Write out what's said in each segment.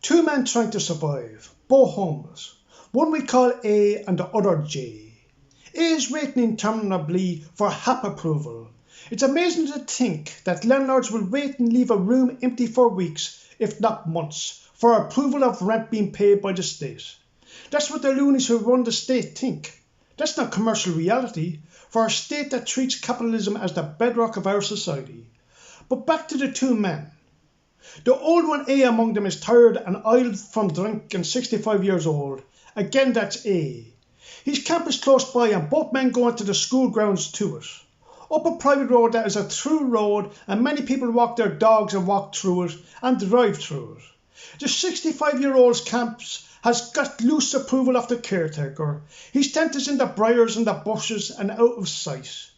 Two men trying to survive, both homeless. One we call A and the other J. A is waiting interminably for HAP approval. It's amazing to think that landlords will wait and leave a room empty for weeks, if not months, for approval of rent being paid by the state. That's what the loonies who run the state think. That's not commercial reality for a state that treats capitalism as the bedrock of our society. But back to the two men. The old one, A among them, is tired and oiled from drink and 65 years old. Again, that's A. His camp is close by and both men go into the school grounds to it. Up a private road that is a through road, and many people walk their dogs and walk through it and drive through it. The 65-year-old's camp has got loose approval of the caretaker. His tent is in the briars and the bushes and out of sight.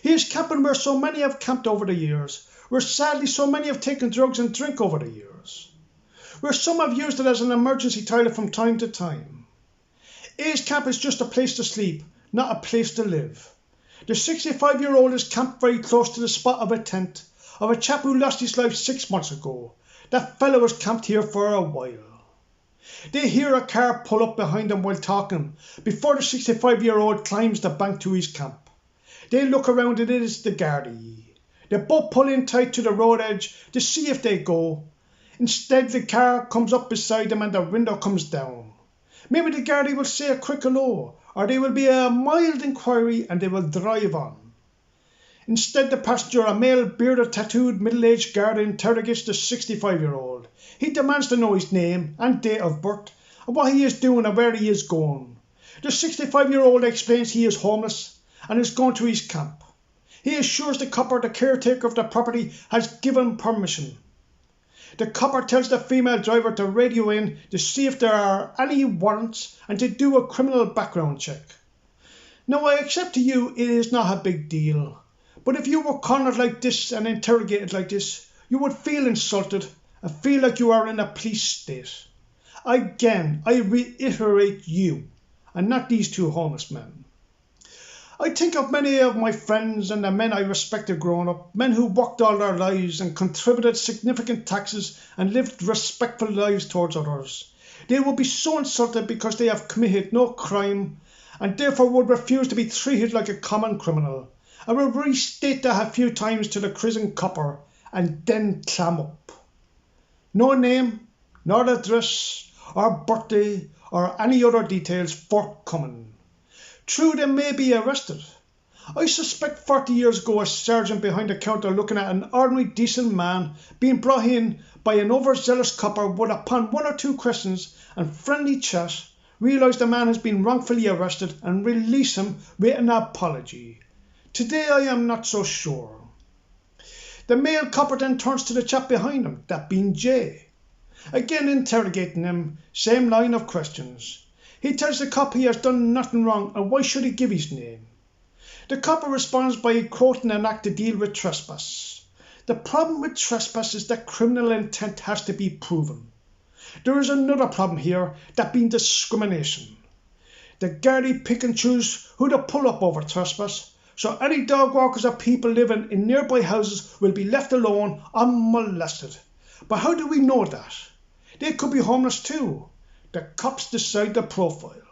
He is camping where so many have camped over the years, where sadly so many have taken drugs and drink over the years, where some have used it as an emergency toilet from time to time. A's camp is just a place to sleep, not a place to live. The 65-year-old is camped very close to the spot of a tent of a chap who lost his life 6 months ago. That fellow was camped here for a while. They hear a car pull up behind them while talking before the 65-year-old climbs the bank to his camp. They look around and it is the Gardaí. They both pull in tight to the road edge to see if they go. Instead, the car comes up beside them and the window comes down. Maybe the Gardaí will say a quick hello, or there will be a mild inquiry and they will drive on. Instead, the passenger, a male, bearded, tattooed, middle-aged Garda, interrogates the 65-year-old. He demands to know his name and date of birth, and what he is doing and where he is going. The 65-year-old explains he is homeless and is going to his camp. He assures the copper the caretaker of the property has given permission. The copper tells the female driver to radio in to see if there are any warrants and to do a criminal background check. Now, I accept to you it is not a big deal, but if you were cornered like this and interrogated like this, you would feel insulted and feel like you are in a police state. Again, I reiterate you, and not these two homeless men. I think of many of my friends and the men I respected growing up, men who worked all their lives and contributed significant taxes and lived respectful lives towards others. They would be so insulted because they have committed no crime and therefore would refuse to be treated like a common criminal, and will restate that a few times to the prison copper and then clam up. No name, nor address, or birthday, or any other details forthcoming. True, they may be arrested. I suspect 40 years ago a sergeant behind the counter looking at an ordinary decent man being brought in by an overzealous copper would, upon one or two questions and friendly chat, realise the man has been wrongfully arrested and release him with an apology. Today I am not so sure. The male copper then turns to the chap behind him, that being J. Again interrogating him, same line of questions. He tells the cop he has done nothing wrong and why should he give his name. The copper responds by quoting an act to deal with trespass. The problem with trespass is that criminal intent has to be proven. There is another problem here, that being discrimination. The Gardaí pick and choose who to pull up over trespass, so any dog walkers or people living in nearby houses will be left alone unmolested. But how do we know that? They could be homeless too. The cops decide the profile.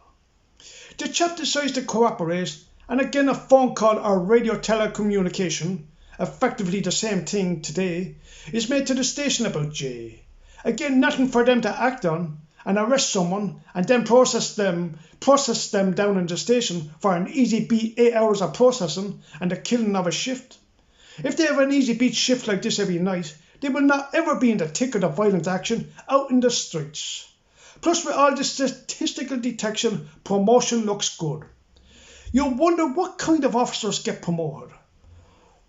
The chap decides to cooperate, and again a phone call or radio telecommunication, effectively the same thing today, is made to the station about J. Again, nothing for them to act on and arrest someone and then process them down in the station for an easy beat 8 hours of processing and the killing of a shift. If they have an easy beat shift like this every night, they will not ever be in the thick of the violent action out in the streets. Plus, with all the statistical detection, promotion looks good. You'll wonder what kind of officers get promoted.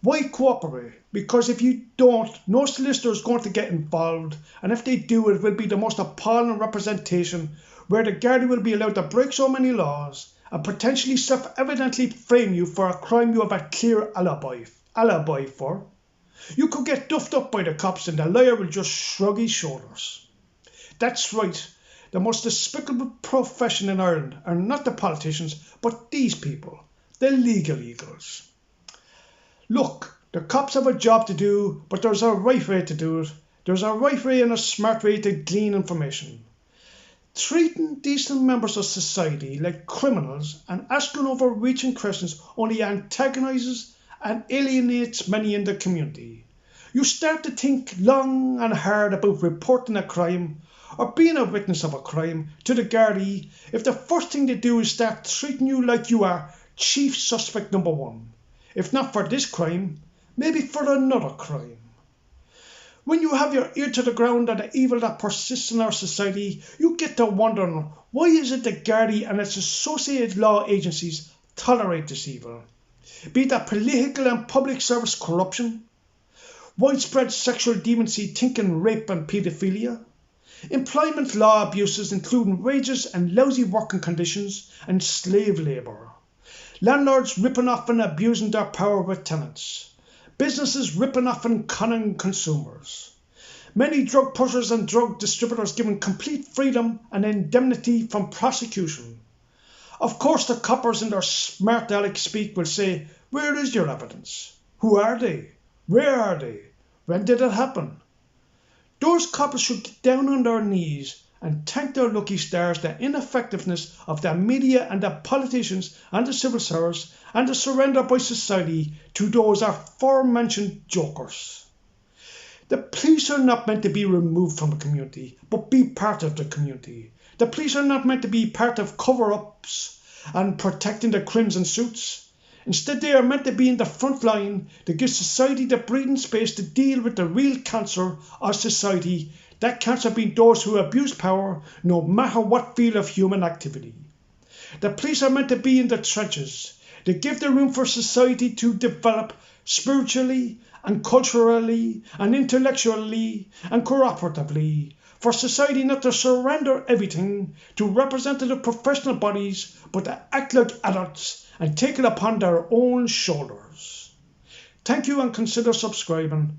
Why cooperate? Because if you don't, no solicitor is going to get involved, and if they do, it will be the most appalling representation where the Gardaí will be allowed to break so many laws and potentially self-evidently frame you for a crime you have a clear alibi for. You could get duffed up by the cops and the lawyer will just shrug his shoulders. That's right. The most despicable profession in Ireland are not the politicians, but these people, the legal eagles. Look, the cops have a job to do, but there's a right way to do it. There's a right way and a smart way to glean information. Treating decent members of society like criminals and asking overreaching questions only antagonises and alienates many in the community. You start to think long and hard about reporting a crime or being a witness of a crime to the Gardaí if the first thing they do is start treating you like you are chief suspect number one. If not for this crime, maybe for another crime. When you have your ear to the ground at the evil that persists in our society, you get to wondering, why is it the Gardaí and its associated law agencies tolerate this evil? Be that political and public service corruption, widespread sexual deviancy thinking rape and paedophilia, employment law abuses including wages and lousy working conditions and slave labour, landlords ripping off and abusing their power with tenants, businesses ripping off and conning consumers, many drug pushers and drug distributors given complete freedom and indemnity from prosecution. Of course, the coppers in their smart aleck speak will say, where is your evidence? Who are they? Where are they? When did it happen? Those coppers should get down on their knees and thank their lucky stars the ineffectiveness of the media and the politicians and the civil service and the surrender by society to those aforementioned jokers. The police are not meant to be removed from the community, but be part of the community. The police are not meant to be part of cover-ups and protecting the crimson suits. Instead, they are meant to be in the front line to give society the breathing space to deal with the real cancer of society, that cancer being those who abuse power no matter what field of human activity. The police are meant to be in the trenches, to give the room for society to develop spiritually and culturally and intellectually and cooperatively, for society not to surrender everything to representative professional bodies, but to act like adults and take it upon their own shoulders. Thank you and consider subscribing.